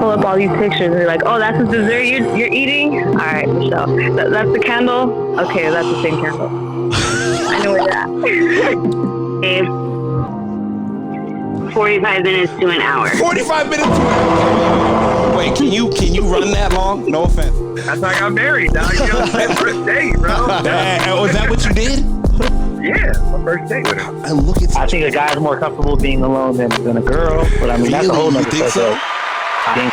pull up all these pictures and they're like, oh, that's the dessert you're eating? All right, Michelle. That's the candle? Okay, that's the same candle. I know where that. 45 minutes to an hour. 45 minutes to an hour. Wait, can you run that long? No offense. That's how I got married, dog. You know, first date, bro. Was that what you did? Yeah, my first date with him. And look at I think a guy's more comfortable being alone than a girl, but I mean, that's a whole nother think so? I think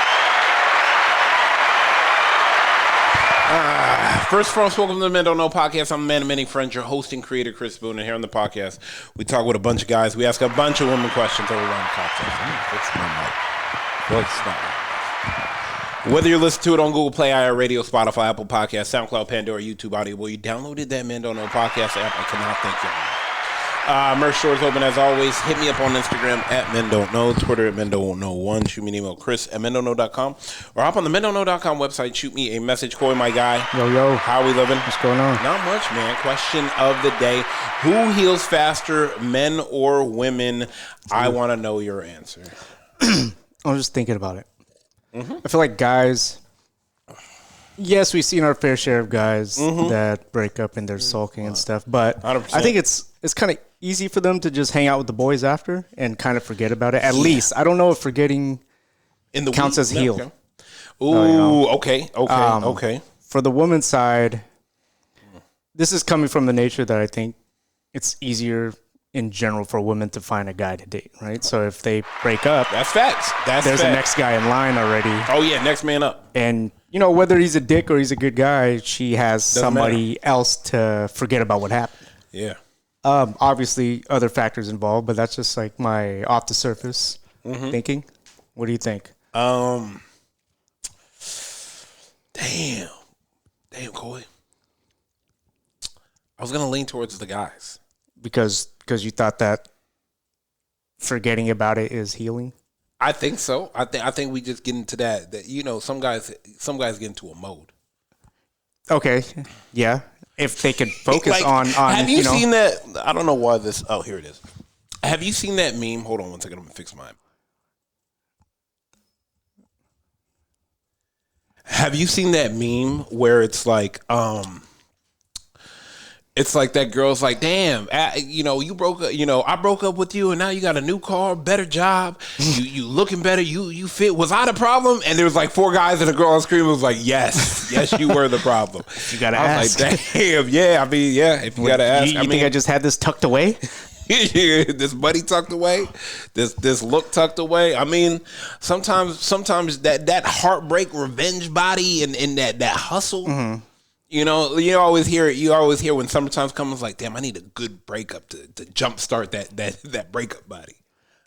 First, welcome to the Men Don't Know podcast. I'm a man of many friends, your host and creator, Chris Boone, and here on the podcast, we talk with a bunch of guys. We ask a bunch of women questions over around the cocktails. Fix my mic. What's that? Whether you're listening to it on Google Play, iHeartRadio, Spotify, Apple Podcasts, SoundCloud, Pandora, YouTube Audible, you downloaded that Men Don't Know podcast app. I cannot thank you enough. Merch store is open as always. Hit me up on Instagram at Men Don't Know, Twitter at Men Don't Know 1. Shoot me an email, Chris at MenDon'tKnow.com, or hop on the MenDon'tKnow.com website. Shoot me a message. Corey, my guy. Yo. How are we living? What's going on? Not much, man. Question of the day: who heals faster, men or women? I want to know your answer. I was just thinking about it. I feel like guys. Yes, we've seen our fair share of guys that break up and they're sulking and stuff, but 100%. I think it's kind of easy for them to just hang out with the boys after and kind of forget about it. At least I don't know if forgetting In the counts week? as heal. Okay. Ooh, okay. For the woman's side, this is coming from the nature that I think it's easier in general for women to find a guy to date, right? So if they break up, That's facts. there's a next guy in line already. Oh yeah, next man up. And, you know, whether he's a dick or he's a good guy, she has somebody else to forget about what happened. Yeah. Obviously, other factors involved, but that's just like my off the surface thinking. What do you think? Damn, Coy. I was gonna lean towards the guys. Because you thought that forgetting about it is healing? I think so. I think we just get into that you know, some guys get into a mode. Okay. Yeah. If they could focus Like, on have you know, seen that? I don't know why this. Oh, here it is. Have you seen that meme? Hold on one second. I'm gonna fix mine. Have you seen that meme where it's like that girl's like, damn, you know, you broke up, you know, I broke up with you and now you got a new car, better job, you looking better, you fit. Was I the problem? And there was like 4 guys and a girl on screen was like, yes, you were the problem. You gotta I ask. was like, damn, yeah, I mean, yeah, if you gotta ask. You think I just had this tucked away? this buddy tucked away, this look tucked away. I mean, sometimes that heartbreak revenge body and that hustle. You know, you always hear when summertime comes, it's like, damn, I need a good breakup to jumpstart that breakup body.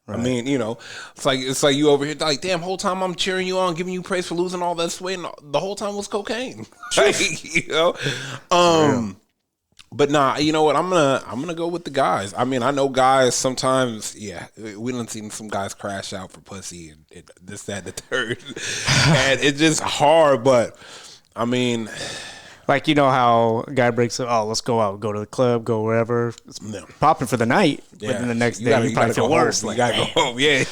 Right. I mean, you know, it's like you over here like, damn, whole time I'm cheering you on, giving you praise for losing all that weight, and the whole time was cocaine. Like, you know, but nah, you know what? I'm gonna go with the guys. I mean, I know guys sometimes. Yeah, we done seen some guys crash out for pussy and this, that, and the third, and it's just hard. But I mean, Like, you know how a guy breaks up, oh, let's go out, go to the club, go wherever. It's popping for the night. yeah. But then the next day, you probably feel worse. You Like, gotta go home. Yeah.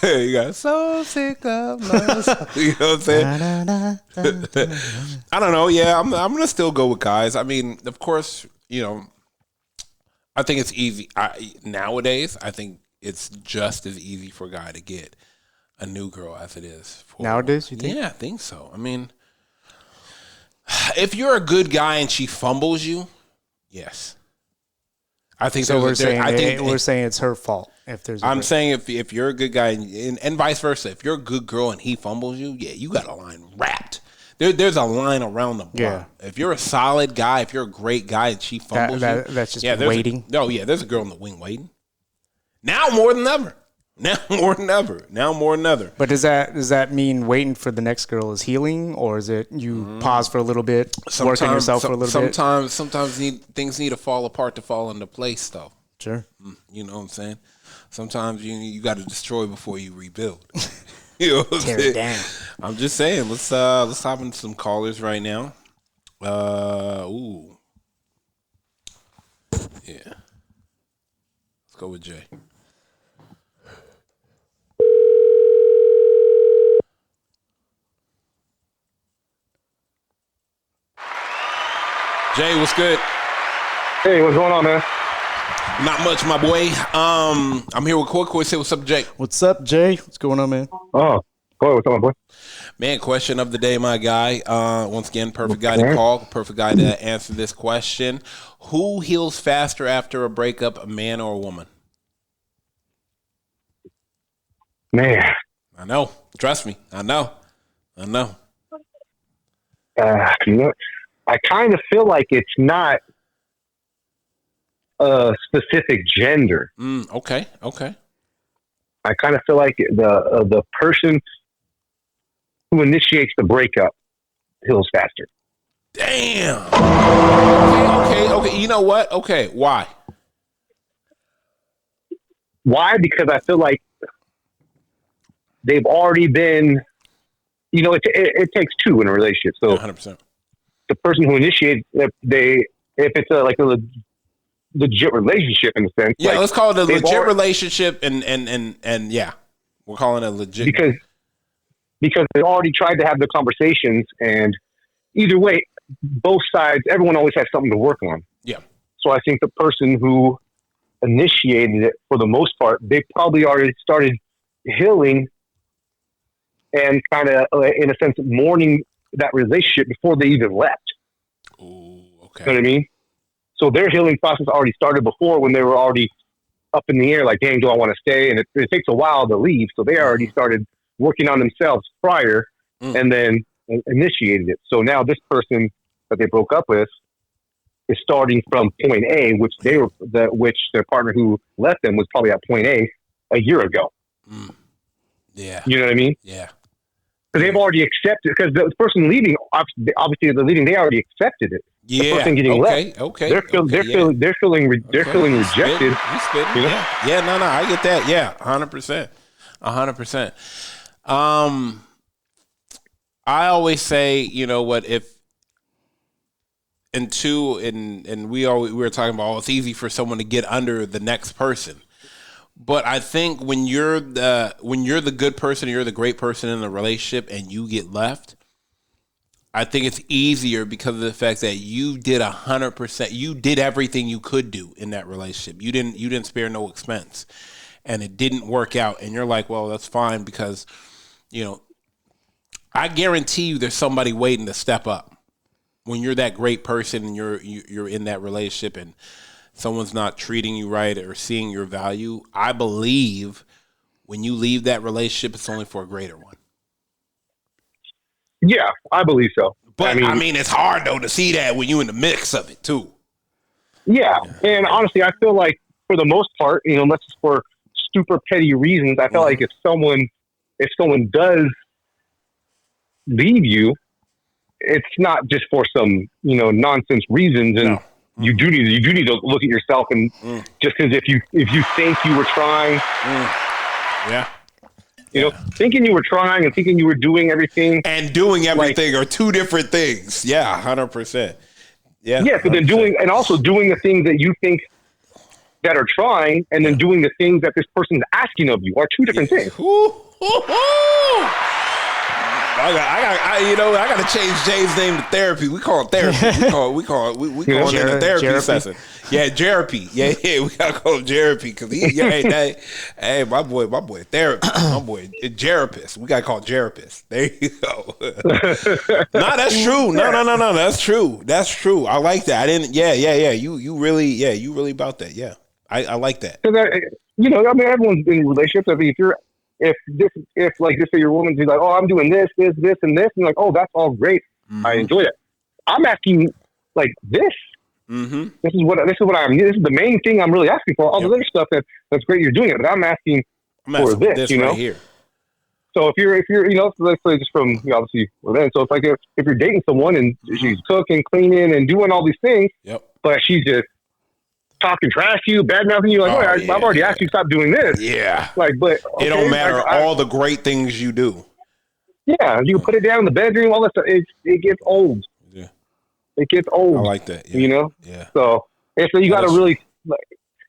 You got so sick of love. You know what I'm saying? I don't know. Yeah, I'm gonna still go with guys. I mean, of course, you know, I think it's easy. Nowadays, I think it's just as easy for a guy to get a new girl as it is for nowadays, you think? Yeah, I think so. I mean, if you're a good guy and she fumbles you, yes. I think So we're saying it's her fault if there's. I'm saying if you're a good guy and vice versa, if you're a good girl and he fumbles you, yeah, you got a line wrapped. There's a line around the block. Yeah. If you're a solid guy, if you're a great guy and she fumbles you, that's just there's waiting. There's a girl in the wing waiting. Now more than ever. Now more than ever. But does that mean waiting for the next girl is healing, or is it you pause for a little bit, work on yourself for a little bit? Sometimes things need to fall apart to fall into place, though. Sure. You know what I'm saying? Sometimes you got to destroy before you rebuild. You know what I'm Tear saying? it down. I'm just saying. Let's hop into some callers right now. Ooh. Yeah. Let's go with Jay. Jay, what's good? Hey, what's going on, man? Not much, my boy. I'm here with Koi. Say what's up, Jay. What's up, Jay? What's going on, man? Oh, boy, what's up, my boy? Man, question of the day, my guy. Once again, perfect guy to call, perfect guy to answer this question. Who heals faster after a breakup, a man or a woman? Man, I know. Trust me. I know. you know, I kind of feel like it's not a specific gender. Okay. I kind of feel like the person who initiates the breakup heals faster. Damn. Okay. You know what? Okay. Why? Why? Because I feel like they've already been, you know, it takes two in a relationship. So 100%. the person who initiates, if it's like a legit relationship in a sense. Yeah, like, let's call it a legit relationship, and yeah, we're calling it a legit because they already tried to have the conversations, and either way, both sides, everyone always has something to work on. Yeah. So I think the person who initiated it, for the most part, they probably already started healing and kind of, in a sense, mourning that relationship before they even left. Ooh, okay. You know what I mean? So their healing process already started before, when they were already up in the air, like, dang, do I want to stay? And it takes a while to leave. So they already started working on themselves prior and then initiated it. So now this person that they broke up with is starting from point A, which which their partner who left them was probably at point A year ago. Yeah. You know what I mean? Yeah. Because they've already accepted, because the person leaving, obviously they're leaving, they already accepted it. Yeah. The person getting left, Okay. they're feeling rejected. You spitting. You know? Yeah. No, I get that. Yeah, 100%. 100%. I always say, you know what, and we were talking about, it's easy for someone to get under the next person. But I think when you're the good person, you're the great person in a relationship, and you get left, I think it's easier because of the fact that you did 100%. You did everything you could do in that relationship. You didn't spare no expense, and it didn't work out. And you're like, well, that's fine, because, you know, I guarantee you there's somebody waiting to step up when you're that great person and you're in that relationship and someone's not treating you right or seeing your value. I believe when you leave that relationship, it's only for a greater one. Yeah, I believe so. But I mean, it's hard though to see that when you're in the mix of it too. Yeah, and honestly, I feel like for the most part, you know, unless it's for super petty reasons, I feel like if someone does leave you, it's not just for some, you know, nonsense reasons, and you do need to look at yourself, and just because if you think you were trying, you know, thinking you were trying and thinking you were doing everything and doing everything are two different things. Yeah, 100%. Yeah, but then doing the things that you think that are trying, and then doing the things that this person is asking of you are two different things. I got to change Jay's name to therapy. We call it therapy. We call it a therapy session. Yeah, Jerapy. Yeah, we gotta call him Jerapy because hey, my boy, therapy, my boy, Jerapist. We gotta call Jerapist. There you go. No, that's true. No, that's true. I like that. I didn't. Yeah. You really about that. Yeah, I like that. You know, I mean, everyone's in relationships. I mean, if like this, your woman's like, oh, I'm doing this, and this, and you're like, oh, that's all great. I enjoy it. I'm asking like this. This is what I'm. This is the main thing I'm really asking for. All the other stuff that's great, you're doing it, but I'm asking for this. You know, right here. So if you're, you know, let's say just from obviously then. So it's like if you're dating someone and she's cooking, cleaning, and doing all these things, but she's just talking trash to you, bad mouthing you, like, I've already asked you to stop doing this. Yeah. Like, but okay, it don't matter all the great things you do. Yeah, you can put it down in the bedroom, all that stuff. It gets old. Yeah. It gets old. I like that. Yeah. You know? Yeah. So you got to really, like,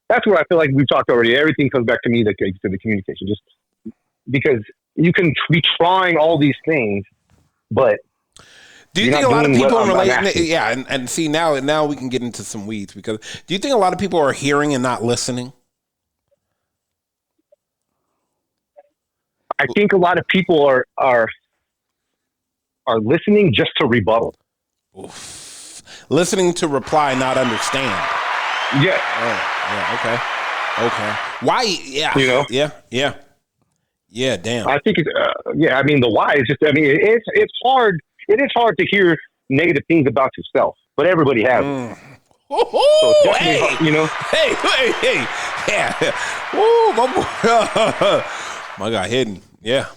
that's where I feel like we've talked already. Everything comes back to me, to the communication. Just because you can be trying all these things, but Do you You're think a not lot of doing what people I'm relate? asking. Yeah, and see now we can get into some weeds because do you think a lot of people are hearing and not listening? I think a lot of people are listening just to rebuttal. Oof. Listening to reply, not understand. Yeah. Oh, yeah. Okay. Why? Yeah. You know? Yeah. Damn. I think it's I mean, the why is just. I mean, it's hard. It is hard to hear negative things about yourself, but everybody has. It. So it's definitely hard, you know. Hey. Yeah. Woo, my boy. My guy hidden. Yeah.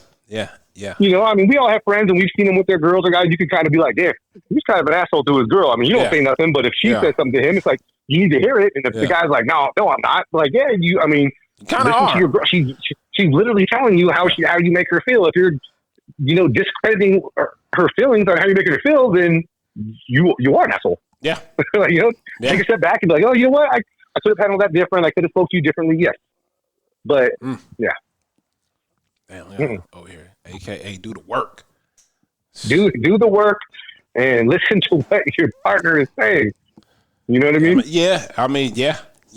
You know, I mean, we all have friends, and we've seen them with their girls or guys. You can kind of be like, "Damn, he's kind of an asshole to his girl." I mean, you don't say nothing, but if she says something to him, it's like you need to hear it. And if the guy's like, "No, I'm not," like, yeah, you. I mean, kind of listen to your girl. She's literally telling you how you make her feel. If you're, you know, discrediting her feelings on how you make her feel, then you are an asshole. Yeah. Like, you know, take a step back and be like, "Oh, you know what? I could have handled that different. I could have spoke to you differently." Yes, but yeah. Damn, over here. AKA do the work. Do the work and listen to what your partner is saying. You know what I mean?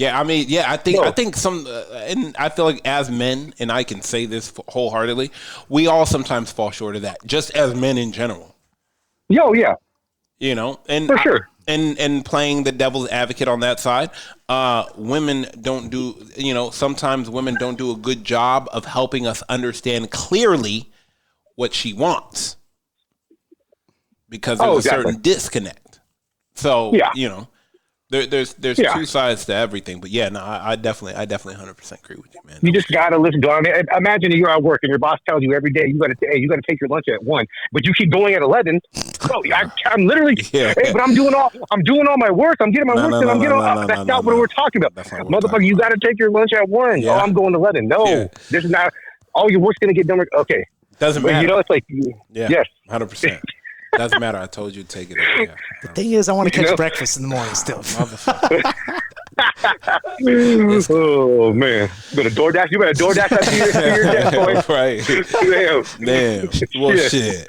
I think some, and I feel like as men, and I can say this wholeheartedly, we all sometimes fall short of that, just as men in general. Yo, yeah. You know, and for sure. And playing the devil's advocate on that side, women don't do, you know, sometimes women don't do a good job of helping us understand clearly what she wants because there's a certain disconnect. So, you know, there's two sides to everything, but I definitely 100% agree with you, man. You just gotta listen. Imagine you're at work and your boss tells you every day you gotta take your lunch at 1, but you keep going at 11. Bro, I'm literally, hey, but I'm doing all my work. I'm getting my work done. I'm getting that's not what we're talking about, motherfucker. You gotta take your lunch at 1. Yeah. Oh, I'm going to 11. No, this is not. All your work's gonna get done. Okay, doesn't matter. You know, it's like yes, 100%. Doesn't matter. I told you to take it. The thing is, I want to catch breakfast in the morning still. Oh man, you better DoorDash that to your desk, boy. Right. Damn. Well, shit.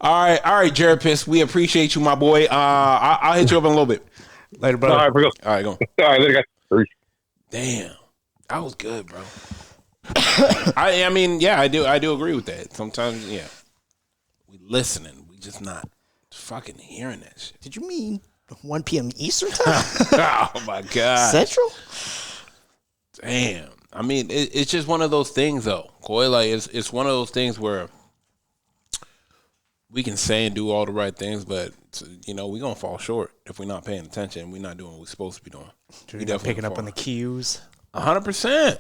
All right, Jerapis. We appreciate you, my boy. I'll hit you up in a little bit. Later, brother. All right, go. All right, later, guys. Damn, that was good, bro. I mean, I do agree with that. Sometimes, we listening. Just not fucking hearing that shit. Did you mean 1 p.m. Eastern time? Oh my God. Central? Damn. I mean, it's just one of those things, though. Coy, like it's one of those things where we can say and do all the right things, but you know we're gonna fall short if we're not paying attention. We're not doing what we're supposed to be doing. You're not picking up on the cues. 100%.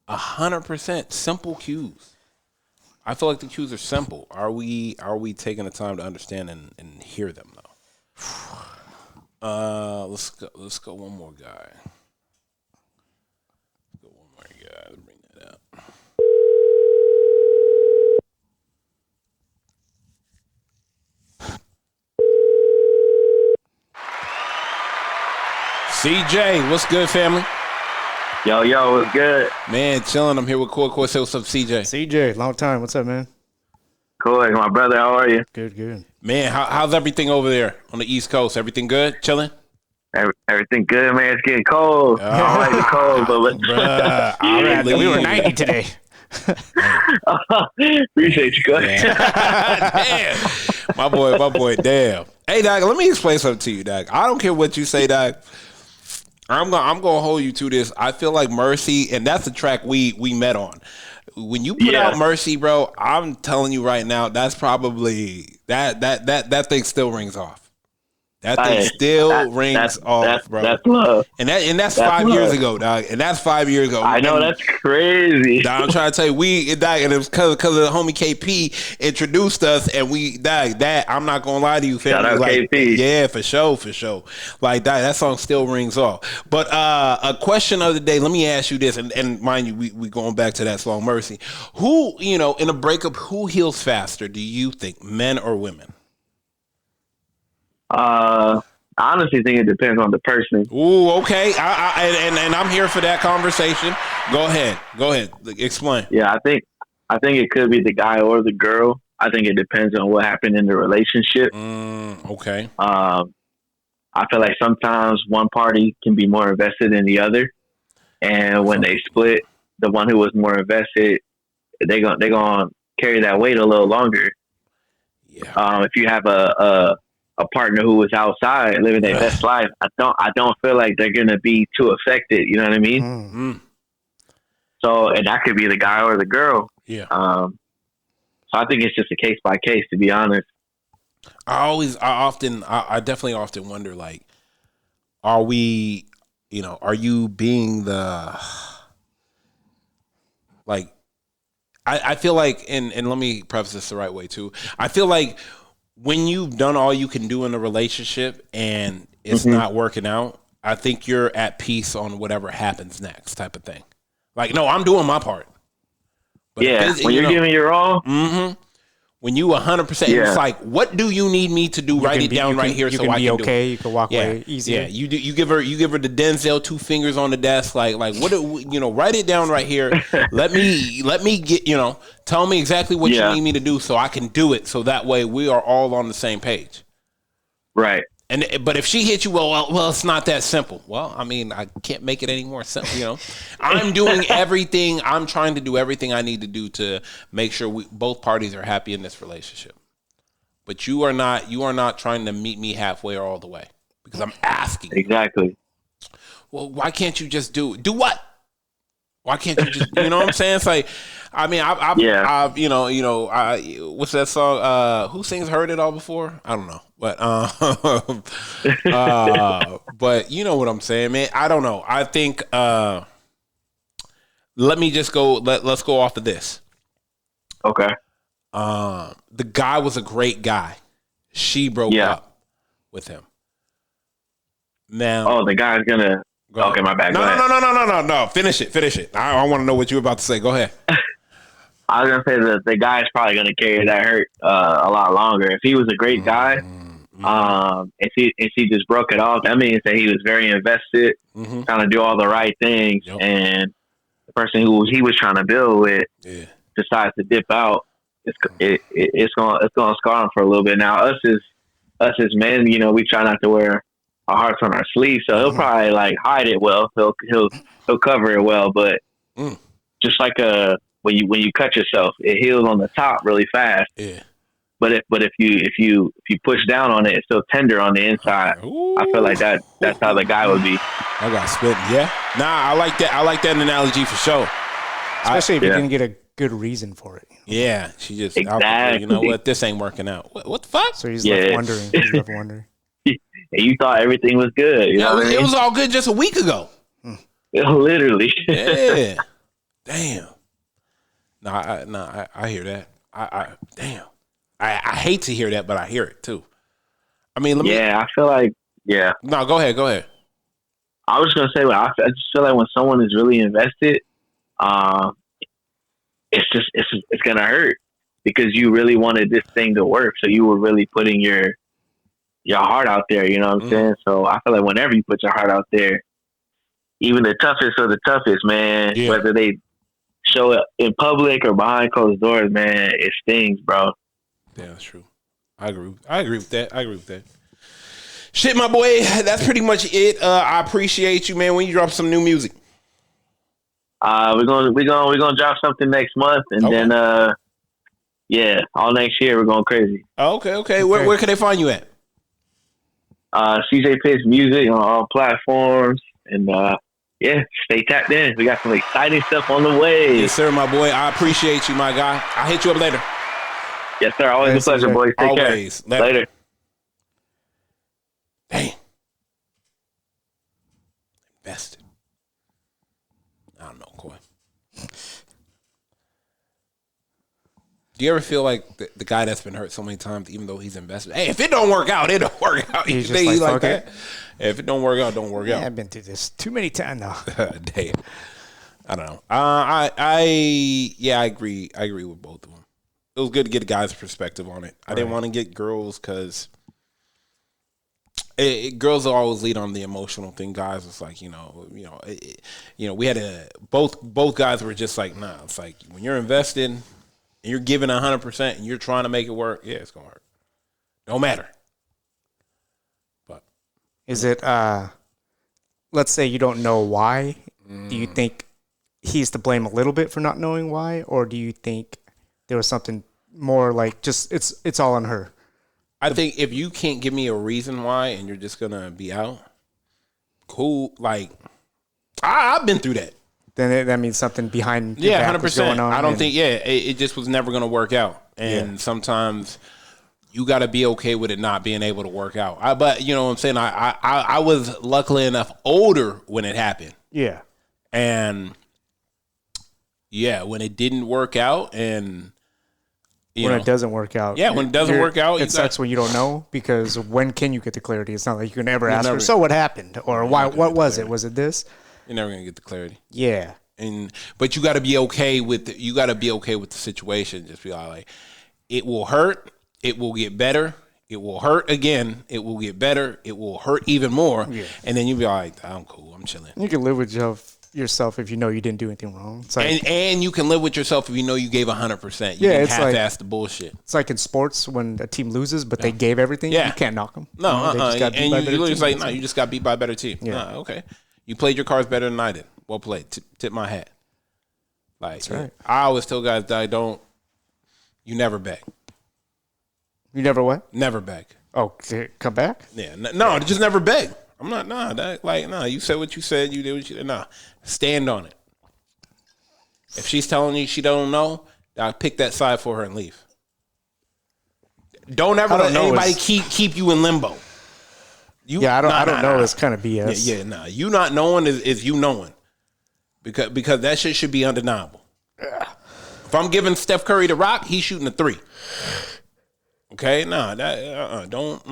100%. Simple cues. I feel like the cues are simple. Are we taking the time to understand and hear them though? Let's go one more guy. Let's bring that up. CJ, what's good, family? Yo, what's good? Man, chilling. I'm here with Coy. Say what's up, CJ. CJ, long time. What's up, man? Cool, my brother. How are you? Good. Man, how's everything over there on the East Coast? Everything good? Chilling? Everything good, man. It's getting cold. I don't like the cold, but we were 90 today. Appreciate you, guys. Damn. My boy, damn. Hey, Doc, let me explain something to you, Doc. I don't care what you say, Doc. I'm gonna hold you to this. I feel like Mercy, and that's the track we met on. When you put out Mercy, bro, I'm telling you right now, that's probably that thing still rings off. That thing still rings off, bro. That's love. And that's 5 years ago, dog. And that's 5 years ago. I know, that's crazy. Dog, I'm trying to tell you, dog, and it was because of the homie KP introduced us, and that I'm not gonna lie to you, family. Shout out like, KP. Yeah, for sure. Like that song still rings off. But a question of the day, let me ask you this, and mind you, we going back to that song Mercy. Who, in a breakup, who heals faster? Do you think, men or women? I honestly think it depends on the person. Ooh, okay. And I'm here for that conversation. Go ahead. Explain. Yeah, I think it could be the guy or the girl. I think it depends on what happened in the relationship. Okay. I feel like sometimes one party can be more invested than the other, and when they split, the one who was more invested, they're gonna carry that weight a little longer. Yeah. If you have a partner who is outside living their best life, I don't feel like they're gonna be too affected. You know what I mean? Mm. So, and that could be the guy or the girl. Yeah. So I think it's just a case by case, to be honest. I definitely often wonder, like, are we, are you being the, like, I feel like, and let me preface this the right way too. I feel like when you've done all you can do in a relationship and it's not working out, I think you're at peace on whatever happens next, type of thing. Like, no, I'm doing my part. But when you're giving your all. When you 100%, it's like, what do you need me to do? Write it down right here so I can do it. Okay, you can walk away easier. Yeah, you do. You give her the Denzel 2 fingers on the desk, like what write it down right here. Let me get, tell me exactly what you need me to do so I can do it. So that way we are all on the same page. Right. But if she hits you, well, it's not that simple. Well, I mean, I can't make it any more simple. I'm doing everything. I'm trying to do everything I need to do to make sure both parties are happy in this relationship. But you are not trying to meet me halfway or all the way, because I'm asking. Exactly. Well, why can't you just do what? Why can't you just, you know what I'm saying? It's like, I mean, I've what's that song? Who sings "Heard It All Before"? I don't know, but but you know what I'm saying, man. I don't know. I think let me just go. Let's go off of this. Okay. The guy was a great guy. She broke up with him. Now, the guy's gonna. Okay, my bad. No. Finish it. I want to know what you were about to say. Go ahead. I was gonna say that the guy's probably gonna carry that hurt a lot longer. If he was a great guy, if he just broke it off, that means that he was very invested, trying to do all the right things, and the person who he was trying to build with decides to dip out. It's gonna scar him for a little bit. Now, us as men, we try not to wear our hearts on our sleeves, so he'll probably like hide it well. He'll cover it well, but just like when you cut yourself, it heals on the top really fast. Yeah. But if you push down on it, it's still tender on the inside. Ooh. I feel like that's how the guy would be. I got spit. Yeah. Nah, I like that. I like that analogy for sure. Especially if you didn't get a good reason for it. Yeah. She just exactly. You know what? This ain't working out. What the fuck? So he's left wondering. And you thought everything was good. You know what I mean? It was all good just a week ago. Literally. Yeah. Damn. I hear that. Damn. I hate to hear that, but I hear it too. I mean, I feel like, No, go ahead. I was going to say, I just feel like when someone is really invested, it's going to hurt because you really wanted this thing to work. So you were really putting your heart out there, you know what I'm saying? So I feel like whenever you put your heart out there, even the toughest of the toughest, man, whether they show it in public or behind closed doors, man, it stings, bro. Yeah, that's true. I agree with that. Shit, my boy, that's pretty much it. I appreciate you, man. When you drop some new music, we're gonna drop something next month, and then all next year we're going crazy. Okay. Where can they find you at? CJ Pitts Music on all platforms, and stay tapped in. We got some exciting stuff on the way. Yes, sir, my boy. I appreciate you, my guy. I'll hit you up later. Yes, sir. Always a pleasure, boys. Take care. Later. Dang. Invested. I don't know, Coy. Do you ever feel like the guy that's been hurt so many times, even though he's invested, hey, if it don't work out, it don't work out. He's just like that? If it don't work out, don't work out. I've been through this too many times now. Damn. I don't know. I agree. I agree with both of them. It was good to get a guy's perspective on it. I didn't want to get girls because girls always lead on the emotional thing. Guys, it's like we had both guys were just like, nah. It's like when you're invested, and you're giving 100% and you're trying to make it work, yeah, it's gonna hurt. Don't matter. But is it? Let's say you don't know why. Do you think he's to blame a little bit for not knowing why, or do you think there was something more like just it's all on her? I think if you can't give me a reason why and you're just gonna be out, cool. Like I've been through that. Then that means something behind your back 100%. was going on. I don't think it just was never gonna work out. And sometimes you got to be okay with it not being able to work out. But you know what I'm saying? I was luckily enough older when it happened. Yeah. And yeah, when it didn't work out and when it doesn't work out. Yeah, when it doesn't work out. It sucks when you don't know, because when can you get the clarity? It's not like you can ever ask her, so what happened? Or why? What was it? Was it this? You're never going to get the clarity. Yeah. But you got to be okay with the situation. Just be like, it will hurt. It will get better. It will hurt again. It will get better. It will hurt even more. Yeah. And then you'll be like, I'm cool. I'm chilling. You can live with yourself if you know you didn't do anything wrong. It's like, and you can live with yourself if you know you gave 100%. You didn't half-ass the bullshit. It's like in sports when a team loses, but they gave everything. Yeah. You can't knock them. No, and you just like, no, you just got beat by a better team. Yeah. Okay. You played your cards better than I did. Well played. Tip my hat. Like, that's right. I always tell guys that you never beg. You never what? Never beg. Oh, come back? Yeah. No, just never beg. I'm not, you said what you said, you did what you did. Nah, stand on it. If she's telling you she don't know, I'll pick that side for her and leave. Don't ever let anybody keep you in limbo. I don't know. It's kind of BS. Yeah. You not knowing is you knowing. Because that shit should be undeniable. Yeah. If I'm giving Steph Curry the rock, he's shooting a 3. Okay? Don't.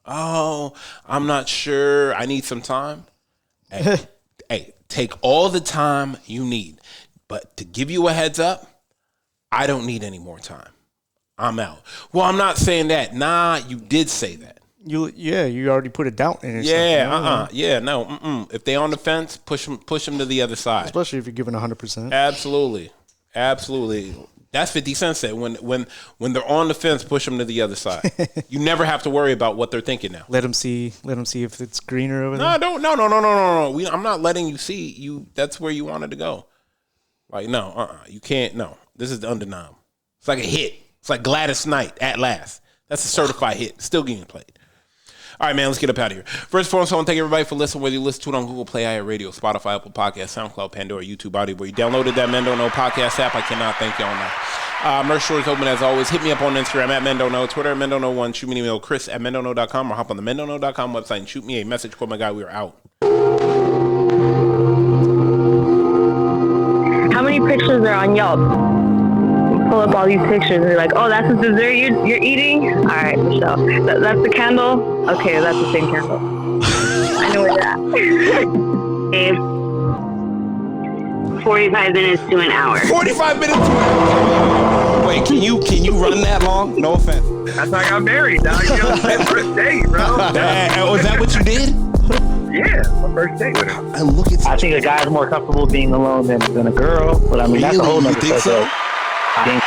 Oh, I'm not sure. I need some time. Hey, take all the time you need. But to give you a heads up, I don't need any more time. I'm out. Well, I'm not saying that. Nah, you did say that. You already put a doubt in it. If they on the fence, push them to the other side. Especially if you're giving 100%. Absolutely. That's 50 Cent said. When they're on the fence, push them to the other side. You never have to worry about what they're thinking now. Let them see if it's greener over there. No. I'm not letting you see you. That's where you wanted to go. Like you can't. No, this is undeniable. It's like a hit. It's like Gladys Knight at last. That's a certified hit. Still getting played. All right, man, let's get up out of here. First and foremost, I want to thank everybody for listening, whether you listen to it on Google Play, iHeartRadio, Spotify, Apple Podcasts, SoundCloud, Pandora, YouTube, Audio, where you downloaded that Men Don't Know podcast app. I cannot thank y'all enough. Merch store is open as always. Hit me up on Instagram at Men Don't Know, Twitter at Men Don't Know 1. Shoot me an email, Chris@mendontknow.com, or hop on the mendontknow.com website and shoot me a message. Quote my guy, we are out. How many pictures are on Yelp? Pull up all these pictures and you're like, oh, that's the dessert you're eating? All right, Michelle. That's the candle? Okay, that's the same candle. I know where you're at. 45 minutes to an hour. 45 minutes to an hour. Wait, can you run that long? No offense. That's how I got married, dog. You know, my first date, bro. Was that what you did? Yeah, my first date with her. And look at I think a guy's more comfortable being alone than a girl, but I mean, that's a whole nother subject. I think